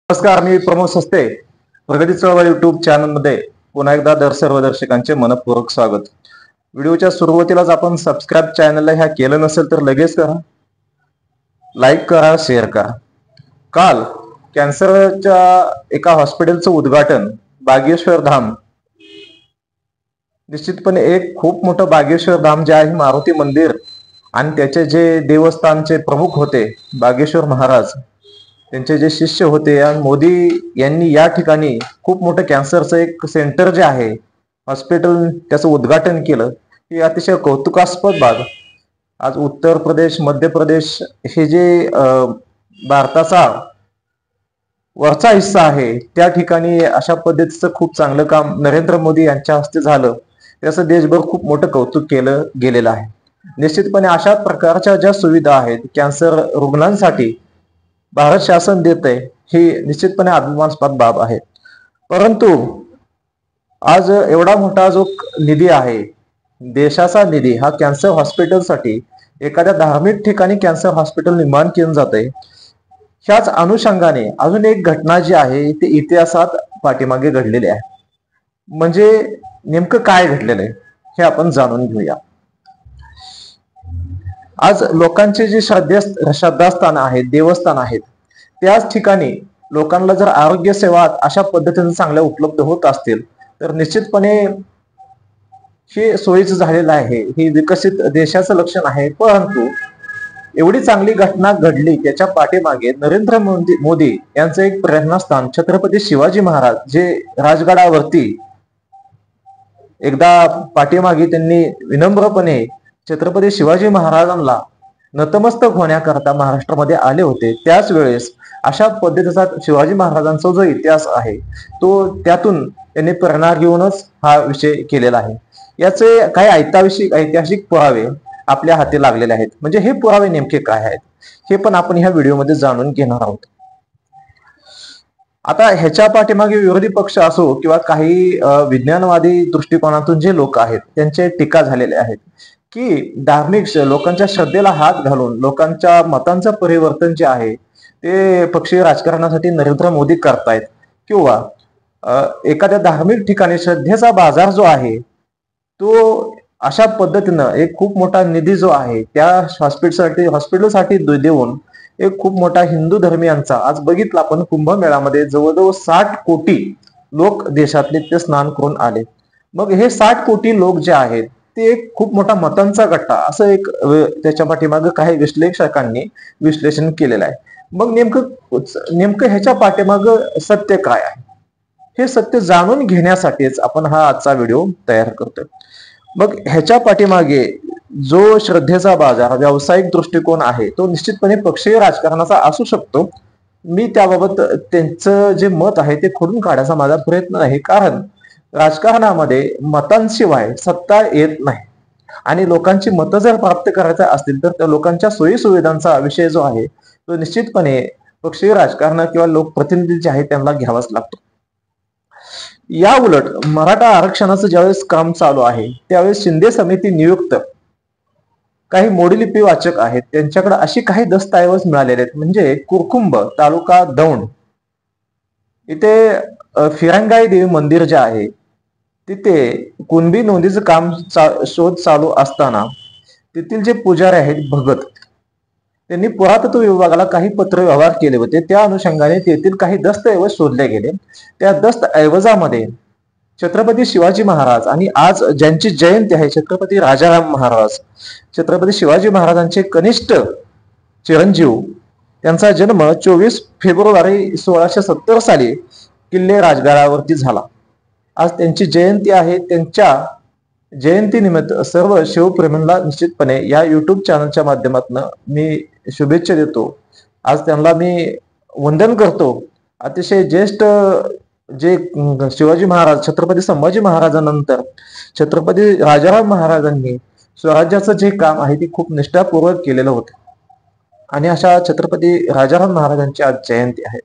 नमस्कार, मी प्रमोद सस्ते. प्रगती चळवळ युट्यूब चॅनलमध्ये पुन्हा एकदा सर्व दर्शकांचे मनपूर्वक स्वागत. व्हिडिओच्या सुरुवातीलाच आपण सबस्क्राईब चॅनलला ह्या केलं नसेल तर लगेच करा, लाईक करा, शेअर करा. काल कॅन्सरच्या एका हॉस्पिटलचं उद्घाटन बागेश्वर धाम, निश्चितपणे एक खूप मोठं बागेश्वर धाम जे आहे मारुती मंदिर आणि त्याचे जे देवस्थानचे प्रमुख होते बागेश्वर महाराज, त्यांचे जे शिष्य होते आणि मोदी यांनी या ठिकाणी खूप मोठं कॅन्सरचं एक सेंटर जे आहे हॉस्पिटल त्याचं उद्घाटन केलं. ही अतिशय कौतुकास्पद बाब. आज उत्तर प्रदेश, मध्य प्रदेश हे जे भारताचा वरचा हिस्सा आहे त्या ठिकाणी अशा पद्धतीचं खूप चांगलं काम नरेंद्र मोदी यांच्या हस्ते झालं. त्याचं देशभर खूप मोठं कौतुक केलं गेलेलं आहे. निश्चितपणे अशा प्रकारच्या ज्या सुविधा आहेत कॅन्सर रुग्णांसाठी भारत शासन देत आहे, ही निश्चितपणे अभिमानास्पद बाब आहे. परंतु आज एवढा मोठा जो निधी आहे, देशाचा निधी, हा कॅन्सर हॉस्पिटलसाठी एखाद्या धार्मिक ठिकाणी कॅन्सर हॉस्पिटल निर्माण केलं जाते. ह्याच अनुषंगाने अजून एक घटना जी आहे ती इतिहासात पाठीमागे घडलेली आहे. म्हणजे नेमकं काय घडलेलं आहे हे आपण जाणून घेऊया. आज लोकांचे जे श्रद्धास्थान आहेत, देवस्थान आहेत, त्याच ठिकाणी लोकांना जर आरोग्य सेवा अशा पद्धतीने चांगल्या उपलब्ध होत असतील तर निश्चितपणे हे सोयीचं झालेलं आहे. हे विकसित देशाचं लक्षण आहे. परंतु एवढी चांगली घटना घडली त्याच्या पाठीमागे नरेंद्र मोदी यांचं एक प्रेरणास्थान छत्रपती शिवाजी महाराज, जे राजगडावरती एकदा पाठीमागे त्यांनी विनम्रपणे छत्रपती शिवाजी महाराजांना नतमस्तक होण्याकरता महाराष्ट्रामध्ये आले होते. त्याच वेळेस अशा पद्धतीचा शिवाजी महाराजांचा जो इतिहास आहे तो त्यातून त्यांनी प्रेरणा घेऊनच हा विषय केलेला आहे. याचे काही ऐतिहासिक पुरावे आपल्या हाती लागलेले आहेत. म्हणजे हे पुरावे नेमके काय आहेत हे पण आपण ह्या व्हिडिओमध्ये जाणून घेणार आहोत. आता ह्याच्या पाठीमागे विरोधी पक्ष असो किंवा काही विज्ञानवादी दृष्टिकोनातून जे लोक आहेत त्यांचे टीका झालेले आहेत की धार्मिक लोकांच्या श्रद्धेला हात घालून लोकांच्या मतांचं परिवर्तन जे आहे ते पक्षीय राजकारणासाठी नरेंद्र मोदी करतायत, किंवा एखाद्या धार्मिक ठिकाणी श्रद्धेचा बाजार जो आहे तो अशा पद्धतीनं एक खूप मोठा निधी जो आहे त्या हॉस्पिटलसाठी देऊन एक खूप मोठा हिंदू धर्मियांचा, आज बघितलं आपण कुंभमेळ्यामध्ये जवळजवळ 60 कोटी लोक देशातले ते स्नान करून आले. मग हे 60 कोटी लोक जे आहेत ते एक खूप मोठा मतांचा गट्टा असं एक त्याच्या पाठीमागे काही विश्लेषकांनी विश्लेषण केलेलं आहे. मग नेमकं ह्याच्या पाठीमागं सत्य काय आहे हे सत्य जाणून घेण्यासाठीच आपण हा आजचा व्हिडिओ तयार करतोय. मग ह्याच्या पाठीमागे जो श्रद्धेचा बाजार, व्यावसायिक दृष्टिकोन आहे तो निश्चितपणे पक्षीय राजकारणाचा असू शकतो. मी त्याबाबत त्यांचं जे मत आहे ते खोडून काढायचा माझा प्रयत्न नाही, कारण राजकारणामध्ये मतांशिवाय सत्ता येत नाही आणि लोकांची मतं जर प्राप्त करायचं असतील तर त्या लोकांच्या सोयी सुविधांचा विषय जो आहे तो निश्चितपणे पक्षीय राजकारण किंवा लोकप्रतिनिधी जे आहेत त्यांना घ्यावाच लागतो. या उलट मराठा आरक्षणाचं ज्यावेळेस काम चालू आहे त्यावेळेस शिंदे समिती नियुक्त काही मोडीलिपी वाचक आहेत त्यांच्याकडे अशी काही दस्तऐवज मिळालेले आहेत. म्हणजे कुरकुंब तालुका दौंड इथे फिरंगाई देवी मंदिर जे आहे तिथे कुणबी नोंदीचं काम शोध चालू असताना तेथील जे पुजारी आहेत भगत, त्यांनी पुरातत्व विभागाला काही पत्र व्यवहार केले होते. त्या अनुषंगाने तेथील काही दस्तऐवज शोधले गेले. त्या दस्तऐवजामध्ये छत्रपती शिवाजी महाराज आणि आज ज्यांची जयंती आहे छत्रपती राजाराम महाराज, छत्रपती शिवाजी महाराजांचे कनिष्ठ चिरंजीव, त्यांचा जन्म 24 फेब्रुवारी 1670 साली किल्ले राजगडावरती झाला. आज त्यांची जयंती आहे. त्यांच्या जयंतीनिमित्त सर्व शिवप्रेमींना निश्चितपणे या युट्यूब चॅनलच्या माध्यमातून मी शुभेच्छा देतो. आज त्यांना मी वंदन करतो. अतिशय ज्येष्ठ जे शिवाजी महाराज, छत्रपती संभाजी महाराजांनंतर छत्रपती राजाराम महाराजांनी स्वराज्याचं जे काम आहे ते खूप निष्ठापूर्वक केलेलं होतं आणि अशा छत्रपती राजाराम महाराजांची आज जयंती आहे.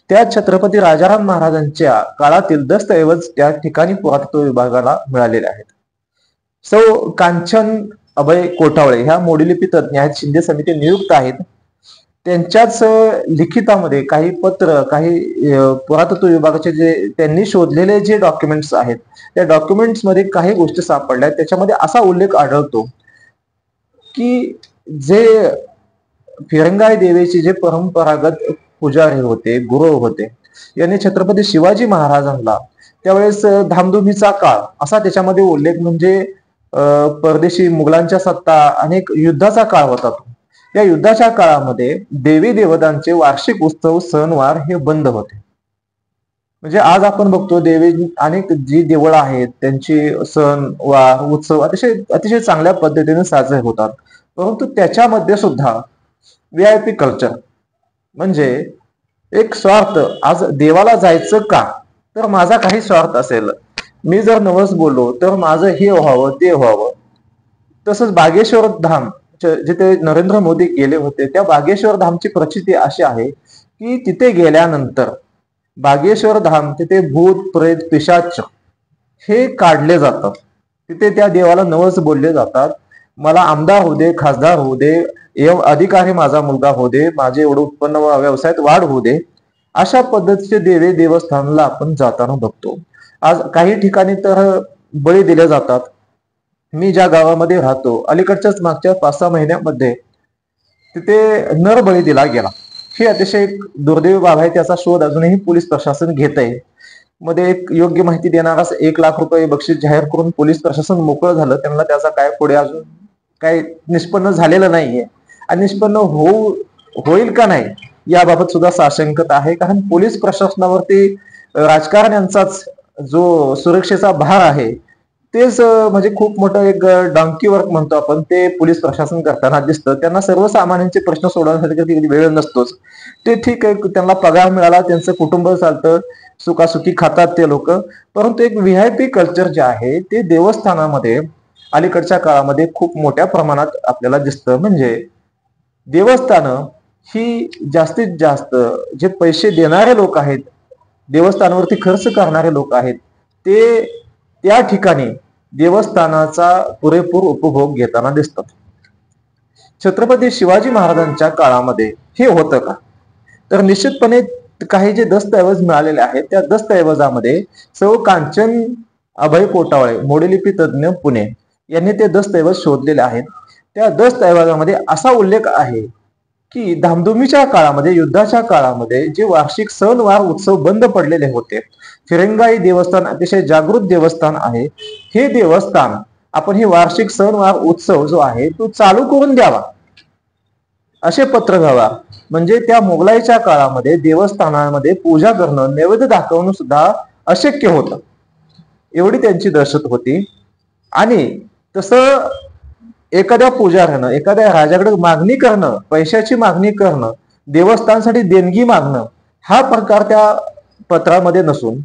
त्या छत्रपती राजाराम महाराजांच्या काळातील दस्तऐवज त्या ठिकाणी पुरातत्व विभागाला मिळालेले आहेत. सौ कांचन अभय कोठावळे ह्या मोडीलिपी तज्ञ आहेत, शिंदे समिती नियुक्त आहेत. त्यांच्याच लिखितामध्ये काही पत्र, काही पुरातत्व विभागाचे जे त्यांनी शोधलेले जे डॉक्युमेंट्स आहेत, त्या डॉक्युमेंट्स मध्ये काही गोष्टी सापडल्या. त्याच्यामध्ये असा उल्लेख आढळतो की जे फिरंगाई देवीचे जे परंपरागत पुजारी होते, गुरु होते, यांनी छत्रपती शिवाजी महाराजांना त्यावेळेस धामधुमीचा काळ असा त्याच्यामध्ये उल्लेख, म्हणजे परदेशी मुघलांच्या सत्ता, अनेक युद्धाचा काळ होता तो. या युद्धाच्या काळामध्ये देवी देवतांचे वार्षिक उत्सव, सणवार हे बंद होते. म्हणजे आज आपण बघतो देवी अनेक जी देवळं आहेत त्यांची सण वार उत्सव अतिशय अतिशय चांगल्या पद्धतीने साजरे होतात. परंतु त्याच्यामध्ये सुद्धा व्हीआयपी कल्चर, म्हणजे एक स्वार्थ, आज देवाला जायचं का, तर माझा काही स्वार्थ असेल, मी जर नवस बोललो तर माझं हे व्हावं ते व्हावं. तसंच बागेश्वर धाम जिथे नरेंद्र मोदी गेले होते, त्या बागेश्वर धामची प्रचिती अशी आहे की तिथे गेल्यानंतर बागेश्वर धाम, तिथे भूत प्रेत पिशाच हे काढले जातात. तिथे त्या देवाला नवस बोलले जातात, मला आमदार होऊ दे, खासदार होऊ दे, अधिकारी माझा मुलगा होऊ दे, माझे एवढं उत्पन्न व्यवसायात वाढ होऊ दे. अशा पद्धतीचे देवी देवस्थानला आपण जाताना बघतो. आज काही ठिकाणी तर बळी दिले जातात. मी ज्या गावामध्ये राहतो, अलीकडच्याच मागच्या 5-6 महिन्यामध्ये तिथे नर बळी दिला गेला. ही अतिशय एक दुर्दैवी बाब आहे. त्याचा शोध अजूनही पोलीस प्रशासन घेत आहे. मध्ये एक योग्य माहिती देणारास 1 लाख रुपये बक्षीस जाहीर करून पोलीस प्रशासन मोकळं झालं. त्यांना त्याचा काय पुढे अजून काही निष्पन्न झालेलं नाहीये, आणि निष्पन्न होईल का नाही याबाबत सुद्धा साशंकता आहे. कारण पोलीस प्रशासनावरती राजकारण्यांचाच जो सुरक्षेचा भार आहे, तेच म्हणजे खूप मोठं एक डॉंकी वर्क म्हणतो आपण, ते पोलीस प्रशासन करताना दिसतं. त्यांना सर्वसामान्यांचे प्रश्न सोडवण्यासाठी कधी वेळ नसतोच. ते ठीक आहे, त्यांना पगार मिळाला, त्यांचं कुटुंब चालतं, सुखासुखी खातात ते लोक. परंतु एक व्हीआयपी कल्चर जे आहे ते देवस्थानामध्ये अलीकडच्या काळामध्ये खूप मोठ्या प्रमाणात आपल्याला दिसतं. म्हणजे देवस्थानं ही जास्तीत जास्त जे पैसे देणारे लोक आहेत, देवस्थानावरती खर्च करणारे लोक आहेत, ते त्या ठिकाणी देवस्थानाचा पुरेपूर उपभोग घेताना दिसतात. छत्रपती शिवाजी महाराजांच्या काळामध्ये हे होतं का, तर निश्चितपणे काही जे दस्तऐवज मिळालेले आहेत त्या दस्तऐवजामध्ये सौ कांचन अभय कोटावळे, मोडलिपी तज्ज्ञ, पुणे यांनी ते दस्तऐवज शोधलेले आहेत. त्या दस्तऐवजामध्ये असा उल्लेख आहे की धामधुमीच्या काळामध्ये, युद्धाच्या काळामध्ये जे वार्षिक सणवार उत्सव बंद पडलेले होते, फिरंगाई देवस्थान अतिशय जागृत देवस्थान आहे, हे देवस्थान आपण हे वार्षिक सणवार उत्सव जो आहे तो चालू करून द्यावा असे पत्र व्यवहार. म्हणजे त्या मोगलाईच्या काळामध्ये देवस्थानामध्ये पूजा करणं, नैवेद्य दाखवणं सुद्धा अशक्य होतं, एवढी त्यांची दहशत होती. आणि तसं एखाद्या पुजाऱ्यानं एखाद्या राजाकडे मागणी करणं, पैशाची मागणी करणं, देवस्थानासाठी देणगी मागणं, हा प्रकार त्या पत्रामध्ये नसून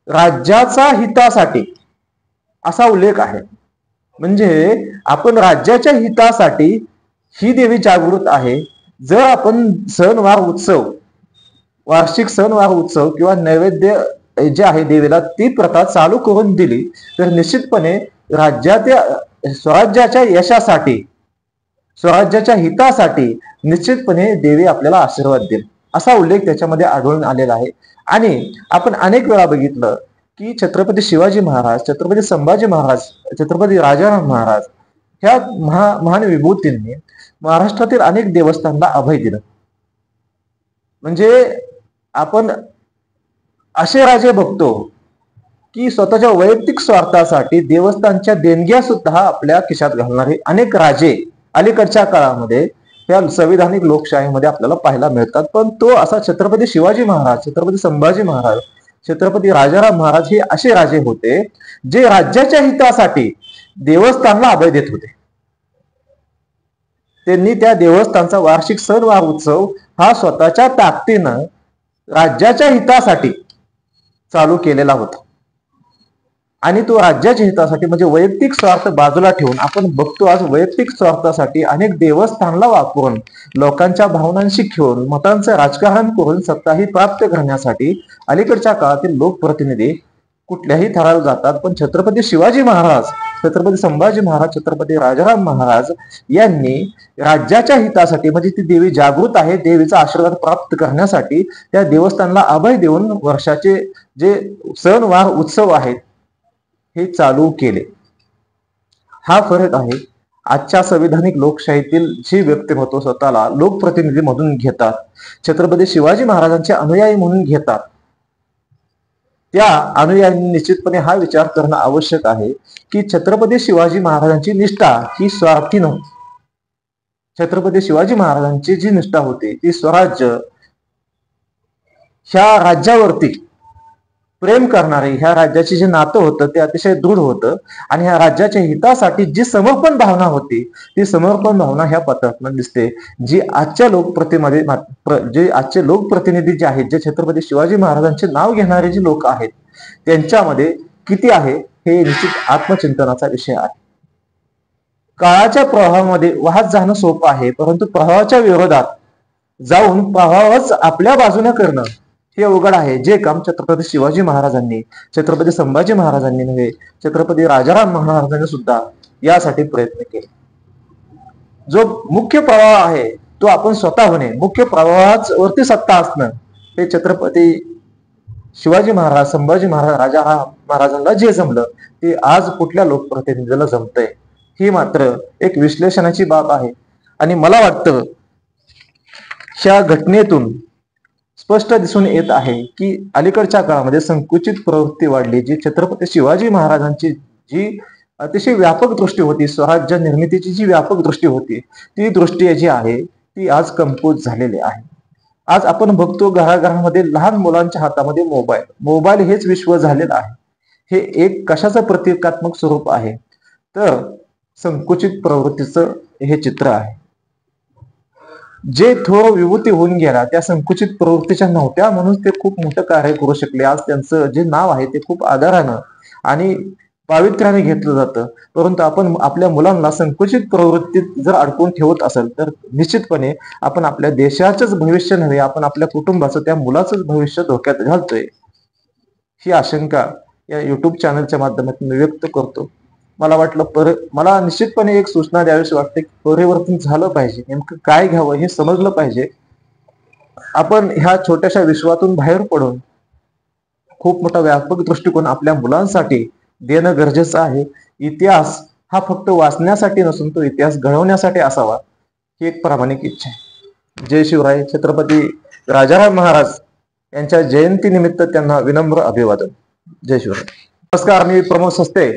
राज्याचा हितासाठी असा उल्लेख आहे. म्हणजे आपण राज्याच्या हितासाठी ही देवी जागृत आहे. जर आपण सणवार उत्सव, वार्षिक सणवार उत्सव किंवा नैवेद्य जे आहे देवीला, ती प्रथा चालू करून दिली तर निश्चितपणे राज्याच्या स्वराज्याच्या यशासाठी, स्वराज्याच्या हितासाठी निश्चितपणे देवी आपल्याला आशीर्वाद देईल, असा उल्लेख त्याच्यामध्ये आढळून आलेला आहे. आणि आपण अनेक वेळा बघितलं की छत्रपती शिवाजी महाराज, छत्रपती संभाजी महाराज, छत्रपती राजाराम महाराज ह्या महान विभूतींनी महाराष्ट्रातील अनेक देवस्थानला अभय दिलं. म्हणजे आपण असे राजे बघतो की स्वतःच्या वैयक्तिक स्वार्थासाठी देवस्थानच्या देणग्या सुद्धा आपल्या खिशात घालणारे अनेक राजे अलीकडच्या काळामध्ये या संविधानिक लोकशाहीमध्ये आपल्याला पाहायला मिळतात. पण तो असा छत्रपती शिवाजी महाराज, छत्रपती संभाजी महाराज, छत्रपती राजाराम महाराज हे असे राजे होते जे राज्याच्या हितासाठी देवस्थानला अभय देत होते. त्यांनी त्या देवस्थानचा वार्षिक सणवार उत्सव हा स्वतःच्या ताकदीनं राज्याच्या हितासाठी चालू केलेला होता. आणि तो राज्याच्या हितासाठी म्हणजे वैयक्तिक स्वार्थ बाजूला ठेवून आपण बघतो आज वैयक्तिक स्वार्थासाठी अनेक देवस्थानला वापरून, लोकांच्या भावनांशी खेळून, मतांचं राजकारण करून सत्ताही प्राप्त करण्यासाठी अलीकडच्या काळातील लोकप्रतिनिधी कुठल्याही थराला जातात. पण छत्रपती शिवाजी महाराज छत्रपती संभाजी महाराज, छत्रपती राजाराम महाराज यांनी राज्याच्या हितासाठी, म्हणजे ती देवी जागृत आहे, देवीचा आशीर्वाद प्राप्त करण्यासाठी त्या देवस्थानला अभय देऊन वर्षाचे जे सणवार उत्सव आहेत हे चालू केले. हा फरक आहे. आजच्या संविधानिक लोकशाहीतील जे व्यक्तिमत्व स्वतःला लोकप्रतिनिधी म्हणून घेतात, छत्रपती शिवाजी महाराजांचे अनुयायी म्हणून घेतात, त्या अनुयायांनी निश्चितपणे हा विचार करणं आवश्यक आहे की छत्रपती शिवाजी महाराजांची निष्ठा ही स्वार्थी नव्हती. छत्रपती शिवाजी महाराजांची जी निष्ठा होती ती स्वराज्य, ह्या राज्यावरती प्रेम करणारे, ह्या राज्याचे जे नातं होतं ते अतिशय दृढ होतं आणि ह्या राज्याच्या हितासाठी जी समर्पण भावना होती ती समर्पण भावना ह्या पत्रातून दिसते. जी आजच्या जे आजचे लोकप्रतिनिधी जे आहेत, जे छत्रपती शिवाजी महाराजांचे नाव घेणारे जे लोक आहेत त्यांच्यामध्ये किती आहे हे निश्चित आत्मचिंतनाचा विषय आहे. काळाच्या प्रवाहामध्ये वाहत जाणं सोपं आहे, परंतु प्रवाहाच्या विरोधात जाऊन प्रवाहच आपल्या बाजूने करणं हे अवघड आहे. जे काम छत्रपती शिवाजी महाराजांनी, छत्रपती संभाजी महाराजांनी नव्हे, छत्रपती राजाराम महाराजांनी सुद्धा यासाठी प्रयत्न केले. जो मुख्य प्रवाह आहे तो आपण स्वतः होणे, मुख्य प्रवाहावरती सत्ता असणं, हे छत्रपती शिवाजी महाराज, संभाजी महाराज, राजाराम महाराजांना जे जमलं ते आज कुठल्या लोकप्रतिनिधीला जमतंय ही मात्र एक विश्लेषणाची बाब आहे. आणि मला वाटतं ह्या घटनेतून स्पष्ट दिसून येत आहे की अलीकडच्या काळामध्ये संकुचित प्रवृत्ती वाढली. जी छत्रपती शिवाजी महाराजांची जी अतिशय व्यापक दृष्टी होती, स्वराज्य निर्मितीची जी व्यापक दृष्टी होती, ती दृष्टी जी आहे ती आज कमकुवत झालेली आहे. आज आपण बघतो घराघरामध्ये लहान मुलांच्या हातामध्ये मोबाईल हेच विश्व झालेलं आहे. हे एक कशाचं प्रतिकात्मक स्वरूप आहे तर संकुचित प्रवृत्तीचं हे चित्र आहे. जे थोर विभूती होऊन गेला त्या संकुचित प्रवृत्तीच्या नव्हत्या म्हणून ते खूप मोठं कार्य करू शकले. आज त्यांचं जे नाव आहे ते खूप आदरानं आणि पावित्र्याने घेतलं जातं. परंतु आपण आपल्या मुलांना संकुचित प्रवृत्तीत जर अडकून ठेवत असेल तर निश्चितपणे आपण आपल्या देशाचंच भविष्य नव्हे, आपण आपल्या कुटुंबाचं, त्या मुलाचंच भविष्य धोक्यात घालतोय. ही आशंका या युट्यूब चॅनलच्या माध्यमातून व्यक्त करतो. मला निश्चितपणे एक सूचना द्यावीशी वाटते की परिवर्तन झालं पाहिजे. नेमकं काय घ्यावं हे समजलं पाहिजे. आपण ह्या छोट्याशा विश्वातून बाहेर पडून खूप मोठा व्यापक दृष्टिकोन आपल्या मुलांसाठी देणं गरजेचं आहे. इतिहास हा फक्त वाचण्यासाठी नसून तो इतिहास घडवण्यासाठी असावा ही एक प्रामाणिक इच्छा आहे. जय शिवराय. छत्रपती राजाराम महाराज यांच्या जयंतीनिमित्त त्यांना विनम्र अभिवादन. जय शिवराय. नमस्कार, मी प्रमोद सस्ते.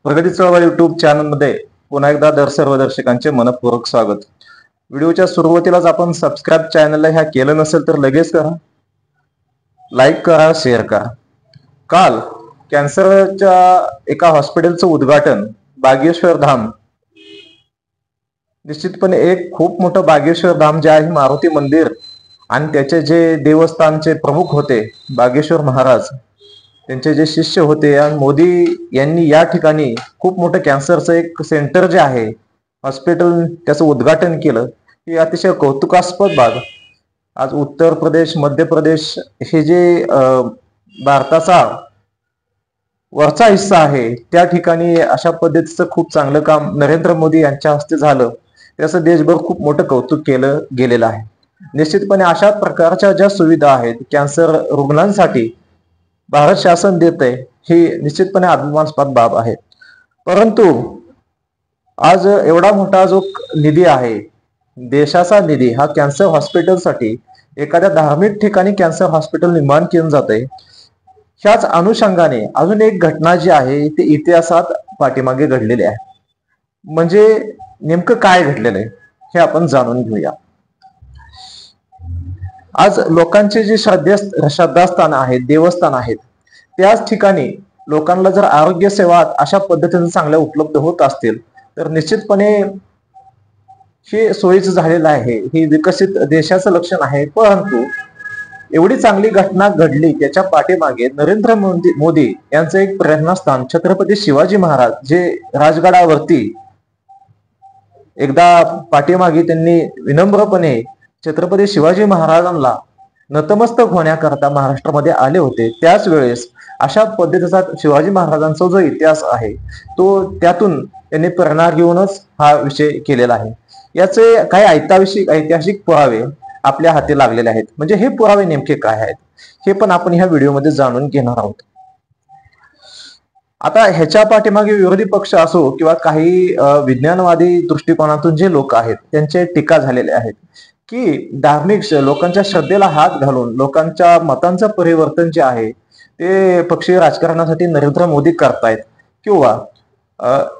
प्रगती चळवळ युट्यूब चॅनलमध्ये पुन्हा एकदा सर्व दर्शकांचे मनपूर्वक स्वागत. व्हिडिओच्या सुरुवातीलाच आपण सबस्क्राईब चॅनलला ह्या केलं नसेल तर लगेच करा, लाईक करा, शेअर करा. काल कॅन्सरच्या एका हॉस्पिटलचं उद्घाटन बागेश्वर धाम, निश्चितपणे एक खूप मोठं बागेश्वर धाम जे आहे मारुती मंदिर आणि त्याचे जे देवस्थानचे प्रमुख होते बागेश्वर महाराज, त्यांचे जे शिष्य होते आणि मोदी यांनी या ठिकाणी खूप मोठं कॅन्सरचं एक सेंटर जे आहे हॉस्पिटल त्याचं उद्घाटन केलं. ही अतिशय कौतुकास्पद बाब. आज उत्तर प्रदेश, मध्य प्रदेश हे जे भारताचा वरचा हिस्सा आहे त्या ठिकाणी अशा पद्धतीचं खूप चांगलं काम नरेंद्र मोदी यांच्या हस्ते झालं. त्याचं देशभर खूप मोठं कौतुक केलं गेलेलं आहे. निश्चितपणे अशा प्रकारच्या ज्या सुविधा आहेत कॅन्सर रुग्णांसाठी भारत शासन देते ही निश्चितपणे अभिमानास्पद बाब आहे. परंतु आज एवढा मोठा जो निधी आहे, देशाचा निधी, हा कॅन्सर हॉस्पिटलसाठी एखाद्या धार्मिक ठिकाणी कॅन्सर हॉस्पिटल निर्माण केलं जाते. ह्याच अनुषंगाने अजून एक घटना जी आहे ती इतिहासात पाठीमागे घडलेली आहे. म्हणजे नेमकं काय घडलेलं आहे हे आपण जाणून घेऊया. आज लोकांचे जे श्रद्धास्थान आहेत, देवस्थान आहेत, त्याच ठिकाणी लोकांना जर आरोग्य सेवा अशा पद्धतीने चांगल्या उपलब्ध होत असतील तर निश्चितपणे हे सोयीचं झालेलं आहे. हे विकसित देशाचं लक्षण आहे. परंतु एवढी चांगली घटना घडली त्याच्या पाठीमागे नरेंद्र मोदी यांचं एक प्रेरणास्थान छत्रपती शिवाजी महाराज, जे राजगडावरती एकदा पाठीमागे त्यांनी विनम्रपणे छत्रपती शिवाजी महाराजांना नतमस्तक होण्याकरता महाराष्ट्रामध्ये आले होते, त्याच वेळेस अशा पद्धतीचा शिवाजी महाराजांचा जो इतिहास आहे तो त्यातून त्यांनी प्रेरणा घेऊनच हा विषय केलेला आहे. याचे काही ऐतिहासिक पुरावे आपल्या हाती लागलेले आहेत. म्हणजे हे पुरावे नेमके काय आहेत हे पण आपण ह्या व्हिडिओमध्ये जाणून घेणार आहोत. आता ह्याच्या पाठीमागे विरोधी पक्ष असो किंवा काही विज्ञानवादी दृष्टिकोनातून जे लोक आहेत त्यांचे टीका झालेले आहेत की धार्मिक लोकांच्या श्रद्धेला हात घालून लोकांच्या मतांचं परिवर्तन जे आहे ते पक्षीय राजकारणासाठी नरेंद्र मोदी करतायत, किंवा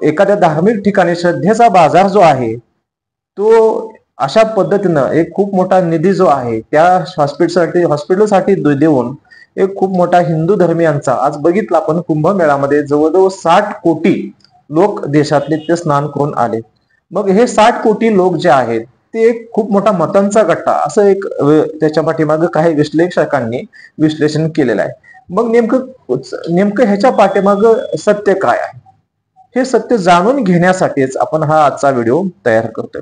एखाद्या धार्मिक ठिकाणी श्रद्धेचा बाजार जो आहे तो अशा पद्धतीनं एक खूप मोठा निधी जो आहे त्या हॉस्पिटलसाठी देऊन एक खूप मोठा हिंदू धर्मियांचा, आज बघितला आपण कुंभमेळ्यामध्ये जवळजवळ 60 कोटी लोक देशातले ते स्नान करून आले. मग हे 60 कोटी लोक जे आहेत ते एक खूप मोठा मतांचा गट्टा असं एक त्याच्या पाठीमागे काही विश्लेषकांनी विश्लेषण केलेलं आहे. मग नेमकं ह्याच्या पाठीमागं सत्य काय आहे हे सत्य जाणून घेण्यासाठीच आपण हा आजचा व्हिडिओ तयार करतोय.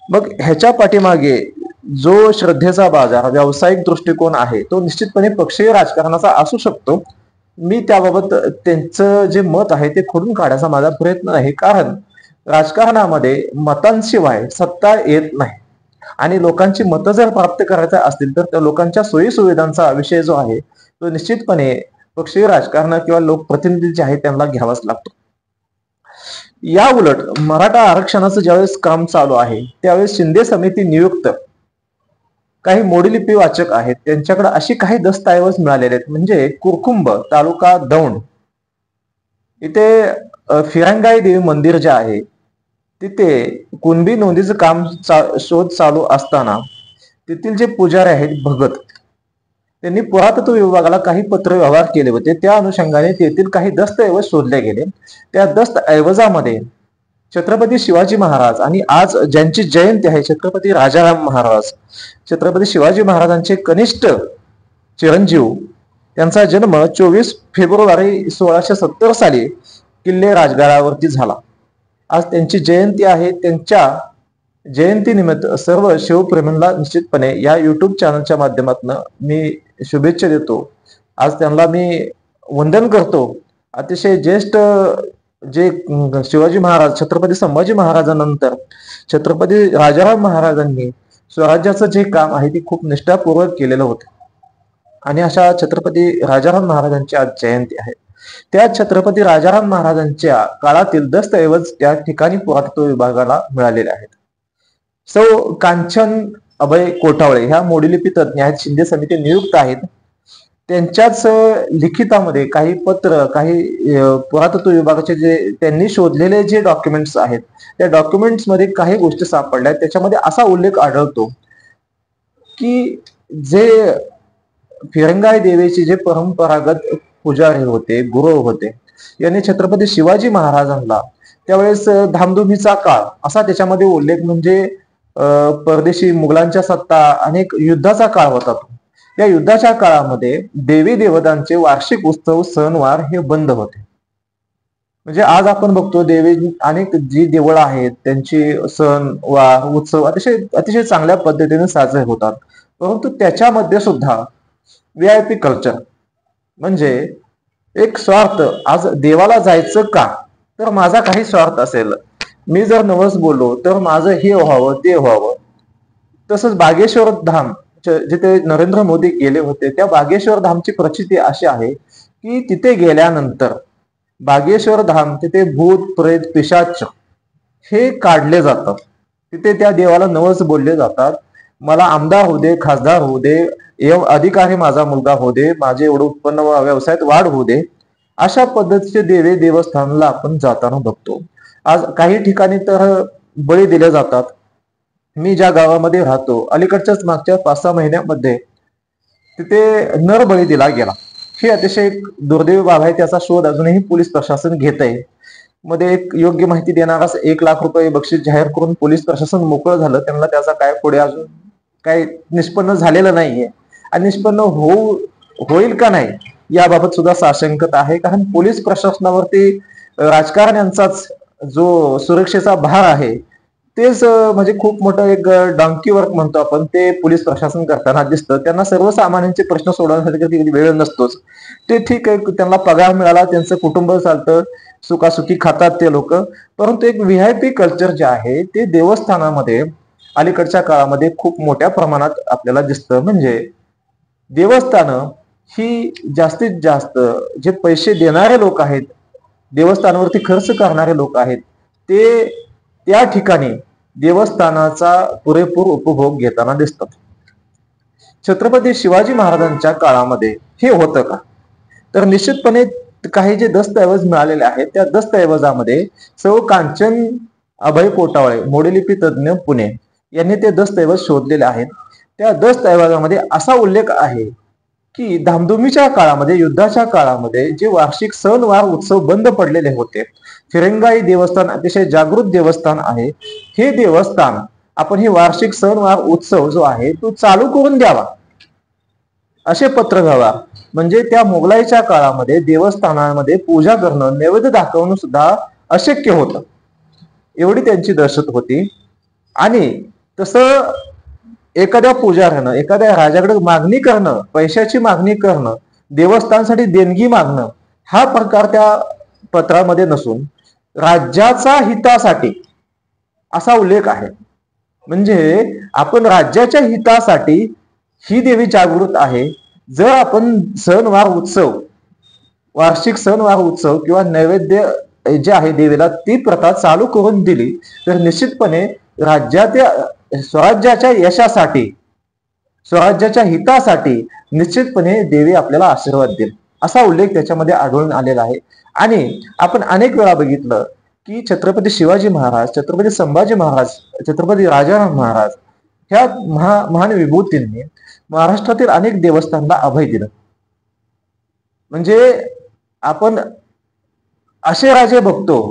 मग ह्याच्या पाठीमागे जो श्रद्धेचा बाजार व्यावसायिक दृष्टिकोन आहे तो निश्चितपणे पक्षीय राजकारणाचा असू शकतो. मी त्याबाबत त्यांचं जे मत आहे ते खोडून काढायचा माझा प्रयत्न नाही, कारण राजकारणामध्ये मतांशिवाय सत्ता येत नाही आणि लोकांची मतं जर प्राप्त करायचं असतील तर त्या लोकांच्या सोयी सुविधांचा विषय जो आहे तो निश्चितपणे पक्षीय राजकारण किंवा लोकप्रतिनिधी जे आहेत त्यांना घ्यावाच लागतो. या उलट मराठा आरक्षणाचं ज्यावेळेस काम चालू आहे त्यावेळेस शिंदे समिती नियुक्त काही मोडीलिपी वाचक आहेत त्यांच्याकडे अशी काही दस्तऐवज मिळालेले आहेत. म्हणजे कुरकुंब तालुका दौंड इथे फिरंगाई देवी मंदिर जे आहे तिथे कुणबी नोंदीचं काम शोध चालू असताना तेथील जे पुजारी आहेत भगत त्यांनी पुरातत्व विभागाला काही पत्र व्यवहार केले होते. त्या अनुषंगाने तेथील काही दस्तऐवज शोधले गेले. त्या दस्तऐवजामध्ये छत्रपती शिवाजी महाराज आणि आज ज्यांची जयंती आहे छत्रपती राजाराम महाराज, छत्रपती शिवाजी महाराजांचे कनिष्ठ चिरंजीव, त्यांचा जन्म 24 फेब्रुवारी 1670 साली किल्ले राजगडावरती झाला. आज त्यांची जयंती आहे. त्यांच्या जयंतीनिमित्त सर्व शिवप्रेमींना निश्चितपणे या युट्यूब चॅनलच्या माध्यमातून मी शुभेच्छा देतो. आज त्यांना मी वंदन करतो. अतिशय ज्येष्ठ जे शिवाजी महाराज छत्रपती संभाजी महाराजांनंतर छत्रपती राजाराम महाराजांनी स्वराज्याचं जे काम आहे ते खूप निष्ठापूर्वक केलेलं होतं आणि अशा छत्रपती राजाराम महाराजांची आज जयंती आहे. त्या छत्रपती राजाराम महाराजांच्या काळातील दस्तऐवज त्या ठिकाणी पुरातत्व विभागाला मिळालेले आहेत. सौ कांचन अभय कोठावळे ह्या मोडीलिपी तज्ञ आहेत, शिंदे समिती नियुक्त आहेत. त्यांच्याच लिखितामध्ये काही पत्र, काही पुरातत्व विभागाचे जे त्यांनी शोधलेले जे डॉक्युमेंट्स आहेत त्या डॉक्युमेंट्स मध्ये काही गोष्टी सापडल्या. त्याच्यामध्ये असा उल्लेख आढळतो की जे फिरंगाई देवीचे जे परंपरागत पुजारी होते, गुरु होते, यांनी छत्रपती शिवाजी महाराजांना त्यावेळेस धामधुमीचा काळ असा त्याच्यामध्ये उल्लेख, म्हणजे परदेशी मुघलांच्या सत्ता अनेक युद्धाचा काळ होता. या युद्धाच्या काळामध्ये देवी देवतांचे वार्षिक उत्सव सणवार हे बंद होते. म्हणजे आज आपण बघतो देवी अनेक जी देवळं आहेत त्यांची सण वार उत्सव अतिशय चांगल्या पद्धतीने साजरे होतात. परंतु त्याच्यामध्ये सुद्धा VIP कल्चर म्हणजे एक स्वार्थ, आज देवाला जायचं का तर माझा काही स्वार्थ असेल, मी जर नवस बोललो तर माझं हे व्हावं ते व्हावं. तसंच बागेश्वर धाम जिथे नरेंद्र मोदी गेले होते त्या बागेश्वर धामची प्रचिती अशी आहे की तिथे गेल्यानंतर बागेश्वर धाम तिथे भूत प्रेत पिशाच हे काढले जातात. तिथे त्या देवाला नवस बोलले जातात, मला आमदार होऊ दे, खासदार होऊ दे, अधिकारी माझा मुलगा होऊ दे, माझे एवढं उत्पन्न व्यवसायात वाढ होऊ दे. अशा पद्धतीचे देवी देवस्थानला आपण जाताना बघतो. आज काही ठिकाणी तर बळी दिले जातात. मी ज्या गावामध्ये राहतो अलीकडच्याच मागच्या 5-6 महिन्यामध्ये तिथे नर बळी दिला गेला. ही अतिशय दुर्दैवी बाब आहे. त्याचा शोध अजूनही पोलीस प्रशासन घेत आहे. मध्ये एक योग्य माहिती देणारास 1 लाख रुपये बक्षीस जाहीर करून पोलीस प्रशासन मोकळं झालं. त्यांना त्याचा काय पुढे अजून काही निष्पन्न झालेलं नाहीये आणि निष्पन्न होईल का नाही याबाबत सुद्धा साशंकता आहे. कारण पोलीस प्रशासनावरती राजकारण्यांचाच जो सुरक्षेचा भार आहे तेच म्हणजे खूप मोठं एक डॉंकी वर्क म्हणतो आपण, ते पोलीस प्रशासन करताना दिसतं. त्यांना सर्वसामान्यांचे प्रश्न सोडवण्यासाठी कधी कधी वेळ नसतोच. ते ठीक आहे, त्यांना पगार मिळाला, त्यांचं कुटुंब चालतं, सुखासुखी खातात ते लोक. परंतु एक व्हीआयपी कल्चर जे आहे ते देवस्थानामध्ये अलीकडच्या काळामध्ये खूप मोठ्या प्रमाणात आपल्याला दिसतं. म्हणजे देवस्थानं ही जास्तीत जास्त जे पैसे देणारे लोक आहेत, देवस्थानावरती खर्च करणारे लोक आहेत, ते त्या ठिकाणी देवस्थानाचा पुरेपूर उपभोग घेताना दिसतात. छत्रपती शिवाजी महाराजांच्या काळामध्ये हे होतं का? तर निश्चितपणे काही जे दस्तऐवज मिळालेले आहेत त्या दस्तऐवजामध्ये सौ कांचन अभय पोटावळे, मोडीलिपी तज्ज्ञ, पुणे यांनी ते दस्तऐवज शोधलेले आहेत. त्या दस्तऐवजामध्ये असा उल्लेख आहे की धामधुमीच्या काळामध्ये, युद्धाच्या काळामध्ये जे वार्षिक सणवार उत्सव बंद पडलेले होते, फिरंगाई देवस्थान अतिशय जागृत देवस्थान आहे, हे देवस्थान आपण हे वार्षिक सणवार उत्सव जो आहे तो चालू करून द्यावा असे पत्र व्यवहार. म्हणजे त्या मोगलाईच्या काळामध्ये देवस्थानामध्ये पूजा करणं, नैवेद्य दाखवणं सुद्धा अशक्य होतं, एवढी त्यांची दहशत होती. आणि तसं एखाद्या पुजाऱ्यानं एखाद्या राजाकडे मागणी करणं, पैशाची मागणी करणं, देवस्थानासाठी देणगी मागणं, हा प्रकार त्या पत्रामध्ये नसून राज्याचा हितासाठी असा उल्लेख आहे. म्हणजे आपण राज्याच्या हितासाठी ही देवी जागृत आहे. जर आपण सणवार उत्सव, वार्षिक सणवार उत्सव किंवा नैवेद्य जे आहे देवीला, ती प्रथा चालू करून दिली तर निश्चितपणे राज्याच्या स्वराज्याच्या यशासाठी, स्वराज्याच्या हितासाठी निश्चितपणे देवी आपल्याला आशीर्वाद देईल, असा उल्लेख त्याच्यामध्ये आढळून आलेला आहे. आणि आपण अनेक वेळा बघितलं की छत्रपती शिवाजी महाराज, छत्रपती संभाजी महाराज, छत्रपती राजाराम महाराज ह्या महान विभूतींनी महाराष्ट्रातील अनेक देवस्थानांना अभय दिलं. म्हणजे आपण असे राजे बघतो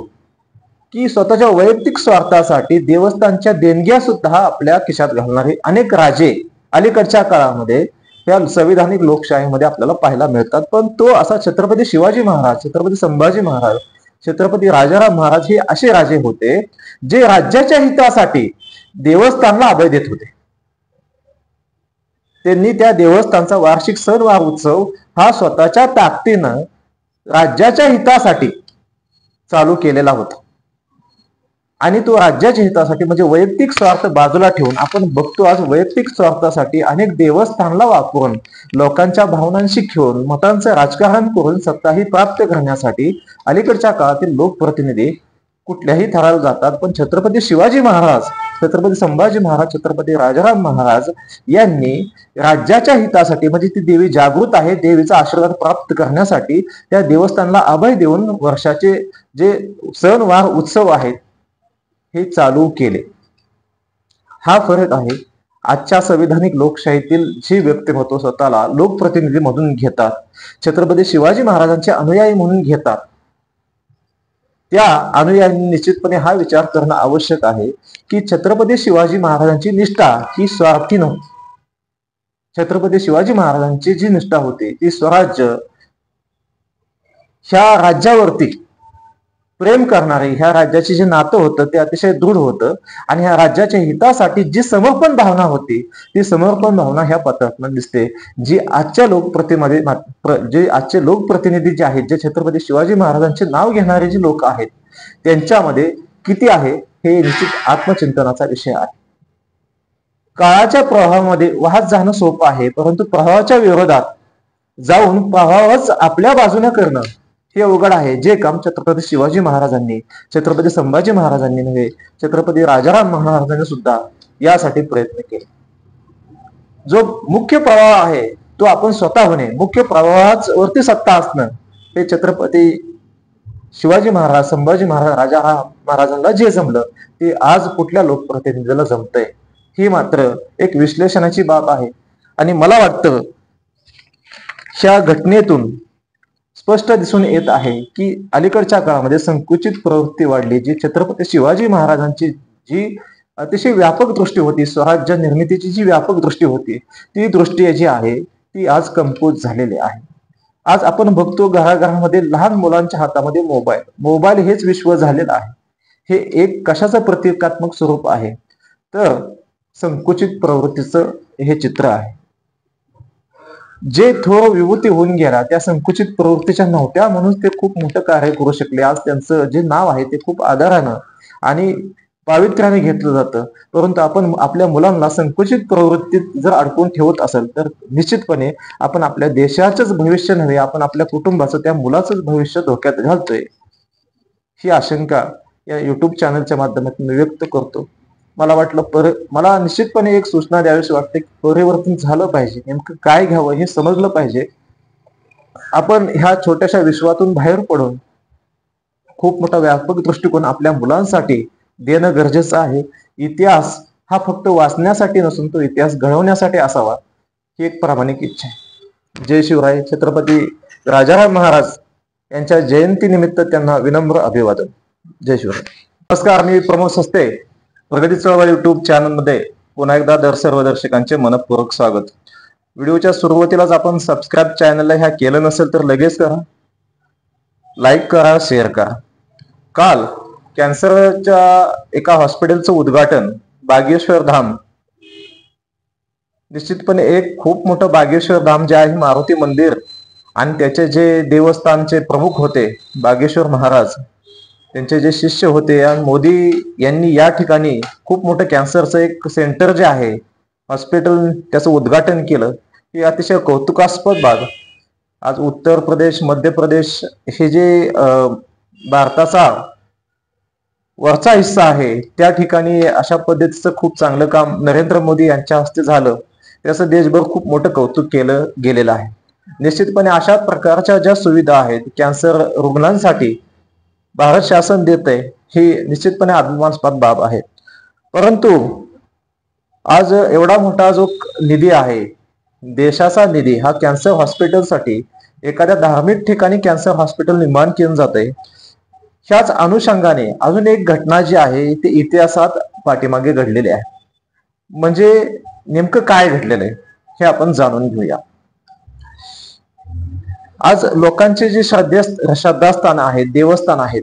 की स्वतःच्या वैयक्तिक स्वार्थासाठी देवस्थानच्या देणग्या सुद्धा आपल्या खिशात घालणारे अनेक राजे अलीकडच्या काळामध्ये या संविधानिक लोकशाहीमध्ये आपल्याला पाहायला मिळतात. पण तो असा छत्रपती शिवाजी महाराज, छत्रपती संभाजी महाराज, छत्रपती राजाराम महाराज हे असे राजे होते जे राज्याच्या हितासाठी देवस्थानला अभय देत होते. त्यांनी त्या देवस्थानचा वार्षिक सणवार उत्सव हा स्वतःच्या ताकदीनं राज्याच्या हितासाठी चालू केलेला होता. आणि तो राज्याच्या हितासाठी म्हणजे वैयक्तिक स्वार्थ बाजूला ठेवून, आपण बघतो आज वैयक्तिक स्वार्थासाठी अनेक देवस्थानला वापरून, लोकांच्या भावनांशी खेळून, मतांचं राजकारण करून सत्ताही प्राप्त करण्यासाठी अलीकडच्या काळातील लोकप्रतिनिधी कुठल्याही थराला जातात. पण छत्रपती शिवाजी महाराज, छत्रपती संभाजी महाराज, छत्रपती राजाराम महाराज यांनी राज्याच्या हितासाठी, म्हणजे ती देवी जागृत आहे, देवीचा आशीर्वाद प्राप्त करण्यासाठी त्या देवस्थानला अभय देऊन वर्षाचे जे सणवार उत्सव आहेत हे चालू केले. हा फरक आहे. आजच्या संविधानिक लोकशाहीतील जे व्यक्तिमत्व स्वतःला लोकप्रतिनिधी म्हणून घेतात, छत्रपती शिवाजी महाराजांचे अनुयायी म्हणून घेतात, त्या अनुयायांनी निश्चितपणे हा विचार करणं आवश्यक आहे की छत्रपती शिवाजी महाराजांची निष्ठा ही स्वार्थी नव्हती. छत्रपती शिवाजी महाराजांची जी निष्ठा होती ती स्वराज्य, ह्या राज्यावरती प्रेम करणारे, ह्या राज्याचे जे नातं होतं ते अतिशय दृढ होतं. आणि ह्या राज्याच्या हितासाठी जी समर्पण भावना होती ती समर्पण भावना ह्या पत्रातून दिसते. जी आजच्या जे आजचे लोकप्रतिनिधी जे आहेत, जे छत्रपती शिवाजी महाराजांचे नाव घेणारे जे लोक आहेत त्यांच्यामध्ये किती आहे हे निश्चित आत्मचिंतनाचा विषय आहे. काळाच्या प्रवाहामध्ये वाहत जाणं सोपं आहे, परंतु प्रवाहाच्या विरोधात जाऊन प्रवाहच आपल्या बाजूने करणं हे अवघड आहे. जे काम छत्रपती शिवाजी महाराजांनी, छत्रपती संभाजी महाराजांनी नव्हे, छत्रपती राजाराम महाराजांनी सुद्धा यासाठी प्रयत्न केले. जो मुख्य प्रवाह आहे तो आपण स्वतः होणे, मुख्य प्रवाहावरती सत्ता असणं, हे छत्रपती शिवाजी महाराज, संभाजी महाराज, राजाराम महाराजांना जे जमलं ते आज कुठल्या लोकप्रतिनिधीला जमतंय, ही मात्र एक विश्लेषणाची बाब आहे. आणि मला वाटतं ह्या घटनेतून स्पष्ट दिसून येत आहे की अलीकडच्या काळामध्ये संकुचित प्रवृत्ती वाढली. जी छत्रपती शिवाजी महाराजांची जी अतिशय व्यापक दृष्टी होती, स्वराज्य निर्मितीची जी व्यापक दृष्टी होती, ती दृष्टी जी आहे ती आज कमकुवत झालेली आहे. आज आपण बघतो घराघरामध्ये लहान मुलांच्या हातामध्ये मोबाईल हेच विश्व झालेलं आहे. हे एक कशाचं प्रतीकात्मक स्वरूप आहे, तर संकुचित प्रवृत्तीचं हे चित्र आहे. जे थोर विभूती होऊन गेला त्या संकुचित प्रवृत्तीच्या नव्हत्या म्हणून ते खूप मोठं कार्य करू शकले. आज त्यांचं जे नाव आहे ते खूप आदरानं आणि पावित्र्याने घेतलं जातं. परंतु आपण आपल्या मुलांना संकुचित प्रवृत्तीत जर अडकून ठेवत असेल तर निश्चितपणे आपण आपल्या देशाचंच भविष्य नव्हे, आपण आपल्या कुटुंबाचं, त्या मुलाचंच भविष्य धोक्यात घालतोय. ही आशंका या युट्यूब चॅनलच्या माध्यमातून व्यक्त करतो. मला वाटलं मला निश्चितपणे एक सूचना द्यावीशी वाटते की परिवर्तन झालं पाहिजे, नेमकं काय घ्यावं हे समजलं पाहिजे. आपण ह्या छोट्याशा विश्वातून बाहेर पडून खूप मोठा व्यापक दृष्टिकोन आपल्या मुलांसाठी देणं गरजेचं आहे. इतिहास हा फक्त वाचण्यासाठी नसून तो इतिहास घडवण्यासाठी असावा ही एक प्रामाणिक इच्छा आहे. जय शिवराय. छत्रपती राजाराम महाराज यांच्या जयंतीनिमित्त त्यांना विनम्र अभिवादन. जय शिवराय. नमस्कार, मी प्रमोद सस्ते. प्रगती चळवळ युट्यूब चॅनलमध्ये पुन्हा एकदा सर्व दर्शकांचे मनपूर्वक स्वागत. व्हिडिओच्या सुरुवातीलाच आपण सबस्क्राईब चॅनलला ह्या केलं नसेल तर लगेच करा, लाईक करा, शेअर करा. काल कॅन्सरच्या एका हॉस्पिटलचं उद्घाटन बागेश्वर धाम, निश्चितपणे एक खूप मोठं बागेश्वर धाम जे आहे मारुती मंदिर आणि त्याचे जे देवस्थानचे प्रमुख होते बागेश्वर महाराज, त्यांचे जे शिष्य होते, आणि मोदी यांनी या ठिकाणी खूप मोठं कॅन्सरचं एक सेंटर जे आहे हॉस्पिटल त्याचं उद्घाटन केलं. हे अतिशय कौतुकास्पद बाब. आज उत्तर प्रदेश, मध्य प्रदेश हे जे भारताचा वरचा हिस्सा आहे त्या ठिकाणी अशा पद्धतीचं खूप चांगलं काम नरेंद्र मोदी यांच्या हस्ते झालं. त्याचं देशभर खूप मोठं कौतुक केलं गेलेलं आहे. निश्चितपणे अशा प्रकारच्या ज्या सुविधा आहेत कॅन्सर रुग्णांसाठी भारत शासन देतंय ही निश्चितपणे अभिमानास्पद बाब आहे. परंतु आज एवढा मोठा जो निधी आहे, देशाचा निधी, हा कॅन्सर हॉस्पिटलसाठी एखाद्या धार्मिक ठिकाणी कॅन्सर हॉस्पिटल निर्माण केलं जातंय. ह्याच अनुषंगाने अजून एक घटना जी आहे ती इतिहासात पाठीमागे घडलेली आहे. म्हणजे नेमकं काय घडलेलं आहे हे आपण जाणून घेऊया. आज लोकांचे जे श्रद्धास्थान आहेत, देवस्थान आहेत,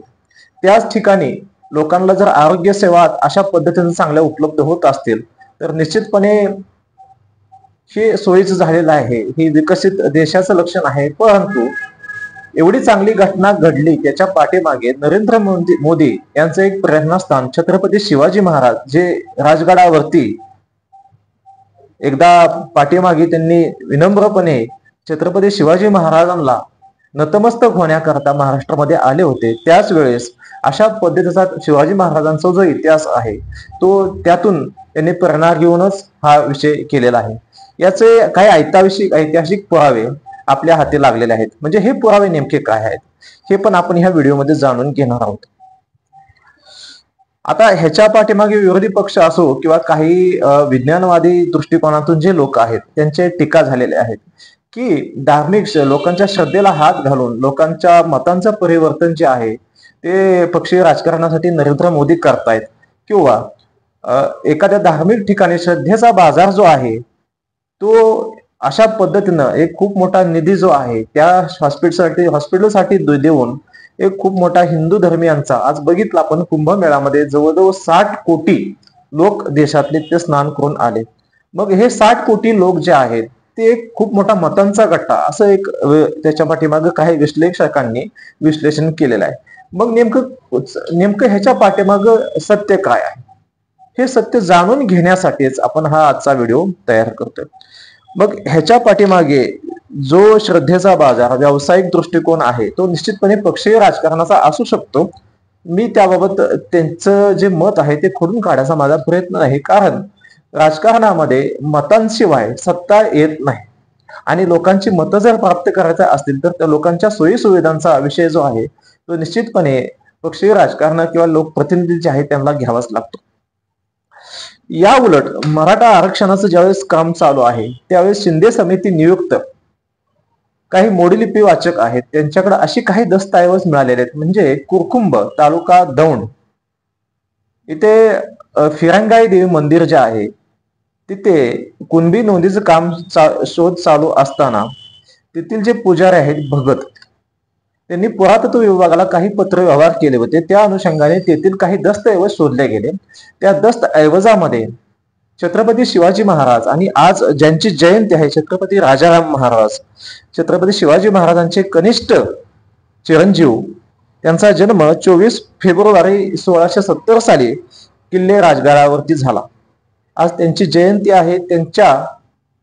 त्याच ठिकाणी लोकांना जर आरोग्य सेवा अशा पद्धतीने चांगल्या उपलब्ध होत असतील तर निश्चितपणे हे सोयीचं झालेलं आहे. हे विकसित देशाचं लक्षण आहे. परंतु एवढी चांगली घटना घडली त्याच्या पाठीमागे नरेंद्र मोदी यांचं एक प्रेरणास्थान छत्रपती शिवाजी महाराज, जे राजगडावरती एकदा पाठीमागे त्यांनी विनम्रपणे छत्रपती शिवाजी महाराजांना नतमस्तक होण्याकरता महाराष्ट्रामध्ये आले होते. त्याच वेळेस अशा पद्धतीचा शिवाजी महाराजांचा जो इतिहास आहे तो त्यातून त्यांनी प्रेरणा घेऊनच हा विषय केलेला आहे. याचे काही ऐतिहासिक पुरावे आपल्या हाती लागलेले आहेत. म्हणजे हे पुरावे नेमके काय आहेत हे पण आपण ह्या व्हिडिओमध्ये जाणून घेणार आहोत. आता ह्याच्या पाठीमागे विरोधी पक्ष असो किंवा काही विज्ञानवादी दृष्टिकोनातून जे लोक आहेत त्यांचे टीका झालेले आहेत की धार्मिक लोकांच्या श्रद्धेला हात घालून लोकांच्या मतांचं परिवर्तन जे आहे ते पक्षीय राजकारणासाठी नरेंद्र मोदी करतायत, किंवा एखाद्या धार्मिक ठिकाणी श्रद्धेचा बाजार जो आहे तो अशा पद्धतीनं एक खूप मोठा निधी जो आहे त्या हॉस्पिटलसाठी देऊन एक खूप मोठा हिंदू धर्मियांचा, आज बघितलं आपण कुंभमेळ्यामध्ये जवळजवळ 60 कोटी लोक देशातले ते स्नान करून आले. मग हे 60 कोटी लोक जे आहेत ते एक खूप मोठा मतांचा गट्टा असं एक त्याच्या पाठीमागे काही विश्लेषकांनी विश्लेषण केलेलं आहे. मग नेमकं ह्याच्या पाठीमागं सत्य काय आहे हे सत्य जाणून घेण्यासाठीच आपण हा आजचा व्हिडिओ तयार करतोय. मग ह्याच्या पाठीमागे जो श्रद्धेचा बाजार, व्यावसायिक दृष्टिकोन आहे तो निश्चितपणे पक्षीय राजकारणाचा असू शकतो. मी त्याबाबत त्यांचं जे मत आहे ते खोडून काढायचा माझा प्रयत्न नाही, कारण राजकारणामध्ये मतांशिवाय सत्ता येत नाही आणि लोकांची मतं जर प्राप्त करायचं असतील तर त्या लोकांच्या सोयी सुविधांचा विषय जो आहे तो निश्चितपणे पक्षीय राजकारण किंवा लोकप्रतिनिधी जे आहेत त्यांना घ्यावाच लागतो. या उलट मराठा आरक्षणाचं ज्यावेळेस काम चालू आहे त्यावेळेस शिंदे समिती नियुक्त काही मोडीलिपी वाचक आहेत त्यांच्याकडे अशी काही दस्तऐवज मिळालेले आहेत. म्हणजे कुरकुंब तालुका दौंड इथे फिरंगाई देवी मंदिर जे आहे तिथे कुणबी नोंदीचं काम शोध चालू असताना तेथील जे पुजारी आहेत भगत त्यांनी पुरातत्व विभागाला काही पत्र व्यवहार केले होते. त्या अनुषंगाने तेथील काही दस्तऐवज शोधले गेले. त्या दस्तऐवजामध्ये छत्रपती शिवाजी महाराज आणि आज ज्यांची जयंती आहे छत्रपती राजाराम महाराज, छत्रपती शिवाजी महाराजांचे कनिष्ठ चिरंजीव, त्यांचा जन्म 24 फेब्रुवारी 1670 साली किल्ले राजगडावरती झाला. आज त्यांची जयंती आहे. त्यांच्या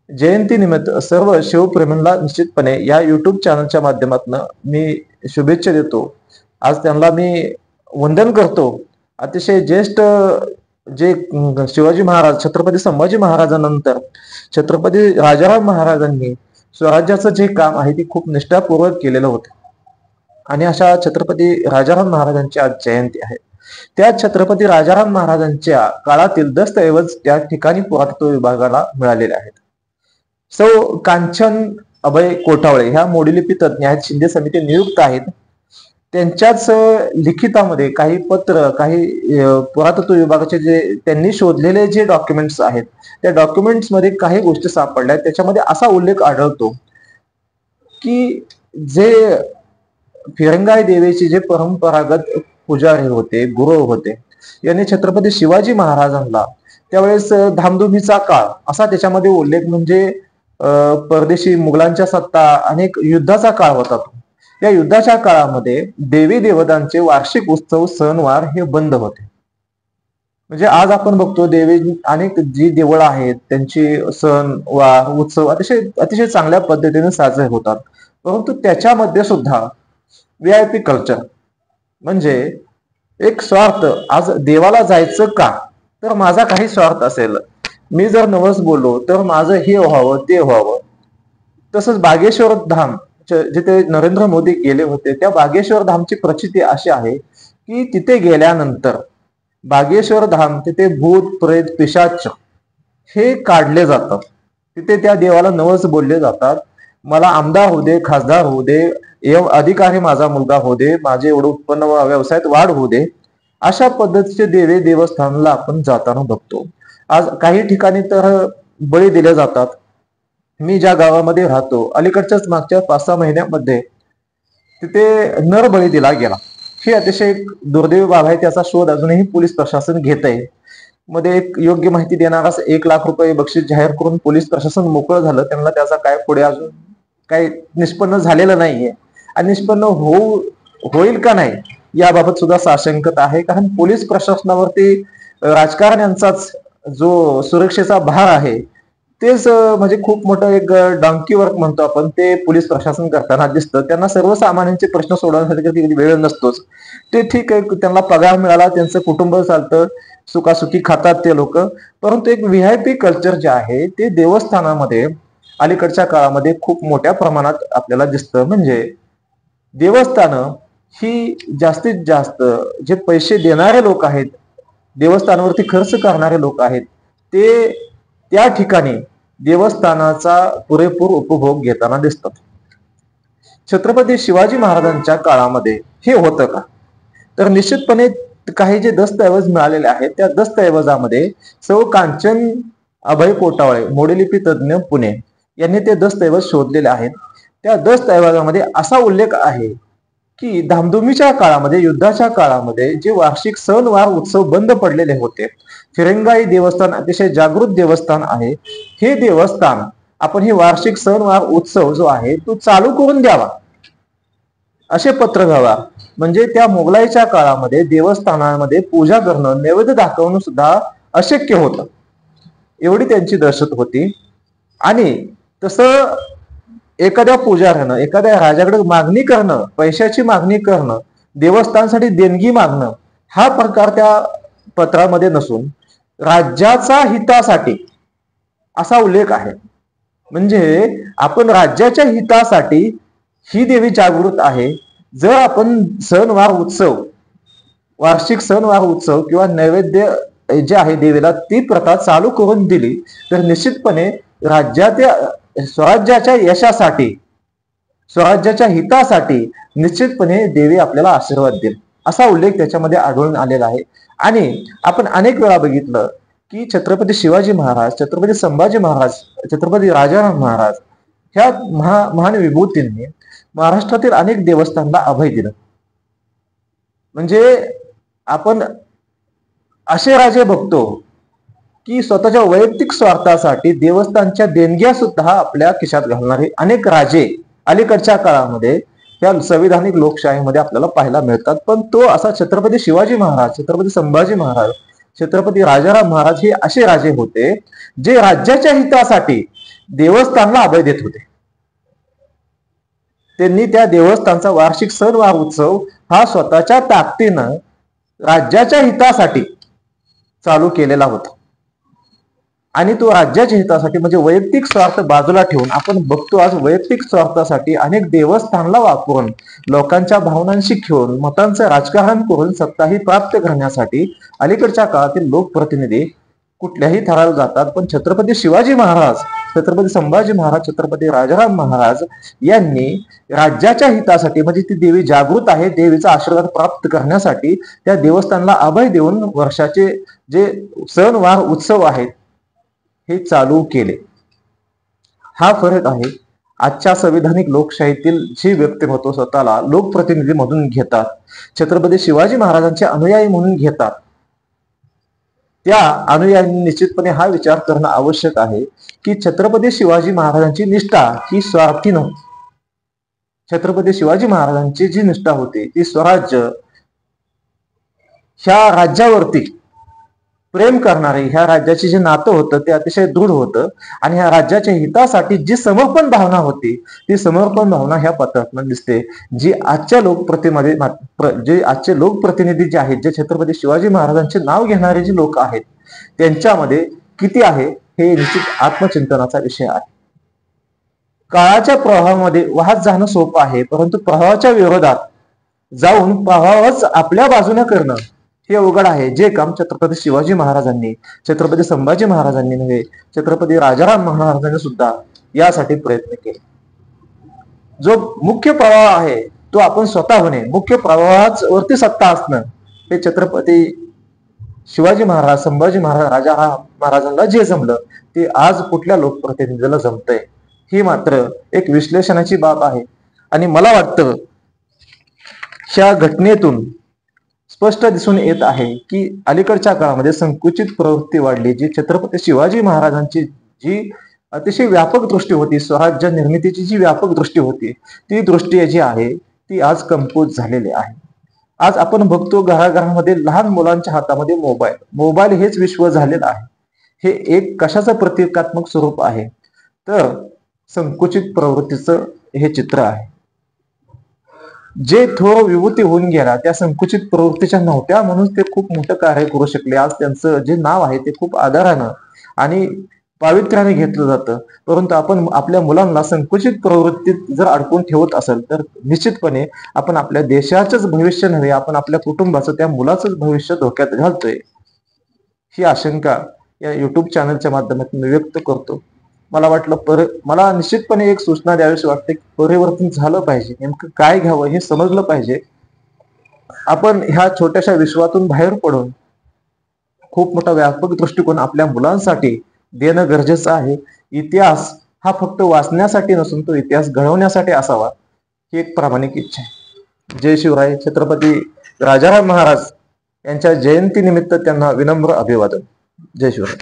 जयंतीनिमित्त सर्व शिवप्रेमींना निश्चितपणे या युट्यूब चॅनलच्या माध्यमातून मी शुभेच्छा देतो. आज त्यांना मी वंदन करतो. अतिशय ज्येष्ठ जे शिवाजी महाराज, छत्रपती संभाजी महाराजांनंतर छत्रपती राजाराम महाराजांनी स्वराज्याचं जे काम आहे ते खूप निष्ठापूर्वक केलेलं होतं. आणि अशा छत्रपती राजाराम महाराजांची आज जयंती आहे. त्या छत्रपती राजाराम महाराजांच्या काळातील दस्तऐवज त्या ठिकाणी पुरातत्व विभागाला मिळालेले आहेत. सौ कांचन अभय कोठावळे ह्या मोडीलिपी तज्ज्ञ आहेत, शिंदे समिती नियुक्त आहेत. त्यांच्याच लिखितामध्ये काही पत्र, काही पुरातत्व विभागाचे जे त्यांनी शोधलेले जे डॉक्युमेंट्स आहेत त्या डॉक्युमेंट्स मध्ये काही गोष्टी सापडल्या. त्याच्यामध्ये असा उल्लेख आढळतो की जे फिरंगाई देवीचे जे परंपरागत पुजारी होते, गुरु होते, यांनी छत्रपती शिवाजी महाराजांना त्यावेळेस धामधुमीचा काळ असा त्याच्यामध्ये उल्लेख, म्हणजे परदेशी मुघलांच्या सत्ता, अनेक युद्धाचा काळ होता. या युद्धाच्या काळामध्ये देवी देवतांचे वार्षिक उत्सव सणवार हे बंद होते. म्हणजे आज आपण बघतो देवी अनेक जी देवळं आहेत त्यांची सण वार उत्सव अतिशय चांगल्या पद्धतीने साजरे होतात. परंतु त्याच्यामध्ये सुद्धा VIP कल्चर म्हणजे एक स्वार्थ. आज देवाला जायचं का, तर माझा काही स्वार्थ असेल, मी जर नवस बोललो तर माझं हे व्हावं ते व्हावं. तसंच बागेश्वर धाम जिथे नरेंद्र मोदी गेले होते, त्या बागेश्वर धामची प्रचिती अशी आहे की तिथे गेल्यानंतर बागेश्वर धाम तिथे भूत प्रेत पिशाच हे काढले जातात. तिथे त्या देवाला नवस बोलले जातात, मला आमदार होऊ दे, खासदार होऊ दे, अधिकारी माझा मुलगा होऊ दे, माझे एवढं उत्पन्न व्यवसायात वाढ होऊ दे. अशा पद्धतीचे देवी देवस्थानाला आपण जाताना बघतो. आज काही ठिकाणी तर बळी दिले जातात. मी ज्या गावामध्ये राहतो अलीकडच्याच मागच्या 5-6 महिन्यामध्ये तिथे नर बळी दिला गेला. ही अतिशय दुर्दैवी बाब आहे. त्याचा शोध अजूनही पोलीस प्रशासन घेत आहे. मध्ये एक योग्य माहिती देणारा 1 लाख रुपये बक्षीस जाहीर करून पोलीस प्रशासन मोकळं झालं. त्यांना त्याचा काय पुढे अजून काही निष्पन्न झालेलं नाहीये आणि निष्पन्न होईल का नाही याबाबत सुद्धा साशंकता आहे. कारण पोलीस प्रशासनावरती राजकारण्यांचाच जो सुरक्षेचा भार आहे तेच म्हणजे खूप मोठं एक डॉंकी वर्क म्हणतो आपण, ते पोलीस प्रशासन करताना दिसतं. त्यांना सर्वसामान्यांचे प्रश्न सोडवण्यासाठी कधी वेळ नसतोच. ते ठीक आहे, त्यांना पगार मिळाला, त्यांचं कुटुंब चालतं, सुखासुखी खातात ते लोक. परंतु एक VIP कल्चर जे आहे ते देवस्थानामध्ये अलीकडच्या काळामध्ये खूप मोठ्या प्रमाणात आपल्याला दिसतं. म्हणजे देवस्थानं ही जास्तीत जास्त जे पैसे देणारे लोक आहेत, देवस्थानावरती खर्च करणारे लोक आहेत, ते त्या ठिकाणी देवस्थानाचा पुरेपूर उपभोग घेताना दिसतात. छत्रपती शिवाजी महाराजांच्या काळामध्ये हे होतं का, तर निश्चितपणे काही जे दस्तऐवज मिळालेले आहेत त्या दस्तऐवजामध्ये सौ कांचन अभय कोठावळे मोडीलिपी तज्ज्ञ पुणे यांनी ते दस्तऐवज शोधलेले आहेत. त्या दस्तऐवजामध्ये असा उल्लेख आहे की धामधुमीच्या काळामध्ये, युद्धाच्या काळामध्ये जे वार्षिक सणवार उत्सव बंद पडलेले होते. फिरंगाई देवस्थान अतिशय जागृत देवस्थान आहे. हे देवस्थान आपण हे वार्षिक सणवार उत्सव जो आहे तो चालू करून द्यावा असे पत्र व्यवहार, म्हणजे त्या मोगलाईच्या काळामध्ये देवस्थानामध्ये पूजा करणं, नैवेद्य दाखवणं सुद्धा अशक्य होतं. एवढी त्यांची दहशत होती. आणि तसं एखाद्या पुजाऱ्यानं एखाद्या राजाकडे मागणी करणं, पैशाची मागणी करणं, देवस्थानासाठी देणगी मागणं हा प्रकार त्या पत्रामध्ये नसून राज्याचा हितासाठी असा उल्लेख आहे. म्हणजे आपण राज्याच्या हितासाठी ही देवी जागृत आहे. जर आपण सणवार उत्सव, वार्षिक सणवार उत्सव किंवा नैवेद्य जे आहे देवीला ती प्रथा चालू करून दिली तर निश्चितपणे स्वराज्याच्या यशासाठी, स्वराज्याच्या हितासाठी निश्चितपणे देवी आपल्याला आशीर्वाद देईल असा उल्लेख त्याच्यामध्ये आढळून आलेला आहे. आणि आपण अनेक वेळा बघितलं की छत्रपती शिवाजी महाराज, छत्रपती संभाजी महाराज, छत्रपती राजाराम महाराज ह्या महान विभूतींनी महाराष्ट्रातील अनेक देवस्थानला अभय दिलं. म्हणजे आपण असे राजे बघतो की स्वतःच्या वैयक्तिक स्वार्थासाठी देवस्थानच्या देणग्या सुद्धा आपल्या खिशात घालणारे अनेक राजे अलीकडच्या काळामध्ये या संविधानिक लोकशाहीमध्ये आपल्याला पाहायला मिळतात. पण तो असा छत्रपती शिवाजी महाराज, छत्रपती संभाजी महाराज, छत्रपती राजाराम महाराज हे असे राजे होते जे राज्याच्या हितासाठी देवस्थानला अभय देत होते. त्यांनी त्या देवस्थानचा वार्षिक सणवार उत्सव हा स्वतःच्या ताकदीनं राज्याच्या हितासाठी चालू केलेला होता. आणि तो राज्याच्या हितासाठी म्हणजे वैयक्तिक स्वार्थ बाजूला ठेवून आपण बघतो आज वैयक्तिक स्वार्थासाठी अनेक देवस्थानला वापरून लोकांच्या भावनांशी खेळून मतांचं राजकारण करून सत्ताही प्राप्त करण्यासाठी अलीकडच्या काळातील लोकप्रतिनिधी कुठल्याही थराला जातात. पण छत्रपती शिवाजी महाराज, छत्रपती संभाजी महाराज, छत्रपती राजाराम महाराज यांनी राज्याच्या हितासाठी म्हणजे ती देवी जागृत आहे, देवीचा आशीर्वाद प्राप्त करण्यासाठी त्या देवस्थानला अभय देऊन वर्षाचे जे सणवार उत्सव आहेत हे चालू केले. हा फरक आहे. आजच्या संविधानिक लोकशाहीतील जे व्यक्तिमत्व स्वतःला लोकप्रतिनिधी म्हणून घेतात, छत्रपती शिवाजी महाराजांचे अनुयायी म्हणून घेतात, त्या अनुयायांनी निश्चितपणे हा विचार करणं आवश्यक आहे की छत्रपती शिवाजी महाराजांची निष्ठा ही स्वार्थी नव्हती. छत्रपती शिवाजी महाराजांची जी निष्ठा होती ती स्वराज्य, ह्या राज्यावरती प्रेम करणारे, ह्या राज्याचे जे नातं होतं ते अतिशय दृढ होतं आणि ह्या राज्याच्या हितासाठी जी समर्पण भावना होती ती समर्पण भावना ह्या पत्रातून दिसते. जी आजच्या लोकप्रतिनिधी जे आहेत, जे छत्रपती शिवाजी महाराजांचे नाव घेणारे जे लोक आहेत त्यांच्यामध्ये किती आहे हे निश्चित आत्मचिंतनाचा विषय आहे. काळाच्या प्रवाहामध्ये वाहत जाणं सोपं आहे, परंतु प्रवाहाच्या विरोधात जाऊन प्रवाहच आपल्या बाजूने करणं हे अवघड आहे. जे काम छत्रपती शिवाजी महाराजांनी, छत्रपती संभाजी महाराजांनी नव्हे, छत्रपती राजाराम महाराजांनी सुद्धा यासाठी प्रयत्न केले. जो मुख्य प्रवाह आहे तो आपण स्वतः होणे, मुख्य प्रवाहावरती सत्ता असणं हे छत्रपती शिवाजी महाराज, संभाजी महाराज, राजाराम महाराजांना जे जमलं ते आज कुठल्या लोकप्रतिनिधीला जमतंय ही मात्र एक विश्लेषणाची बाब आहे. आणि मला वाटतं ह्या घटनेतून स्पष्ट दिसून येत आहे की अलीकडच्या काळामध्ये संकुचित प्रवृत्ती वाढली. जी छत्रपती शिवाजी महाराजांची जी अतिशय व्यापक दृष्टी होती, स्वराज्य निर्मितीची जी व्यापक दृष्टी होती, ती दृष्टी जी आहे ती आज कमकुवत झालेली आहे. आज आपण बघतो घराघरामध्ये लहान मुलांच्या हातामध्ये मोबाईल हेच विश्व झालेलं आहे. हे एक कशाचं प्रतीकात्मक स्वरूप आहे तर संकुचित प्रवृत्तीचं हे चित्र आहे. जे थोर विभूती होऊन गेला त्या संकुचित प्रवृत्तीच्या नव्हत्या म्हणून ते खूप मोठं कार्य करू शकले. आज त्यांचं जे नाव आहे ते खूप आदरानं आणि पावित्र्याने घेतलं जातं. परंतु आपण आपल्या मुलांना संकुचित प्रवृत्तीत जर अडकून ठेवत असेल तर निश्चितपणे आपण आपल्या देशाचंच भविष्य नव्हे, आपण आपल्या कुटुंबाचं, त्या मुलाचंच भविष्य धोक्यात घालतोय. ही आशंका या युट्यूब चॅनलच्या माध्यमातून व्यक्त करतो. मला निश्चितपणे एक सूचना द्यावीशी वाटते की परिवर्तन झालं पाहिजे. नेमकं काय घ्यावं हे समजलं पाहिजे. आपण ह्या छोट्याशा विश्वातून बाहेर पडून खूप मोठा व्यापक दृष्टिकोन आपल्या मुलांसाठी देणं गरजेचं आहे. इतिहास हा फक्त वाचण्यासाठी नसून तो इतिहास घडवण्यासाठी असावा ही एक प्रामाणिक इच्छा आहे. जय शिवराय. छत्रपती राजाराम महाराज यांच्या जयंतीनिमित्त त्यांना विनम्र अभिवादन. जय शिवराय.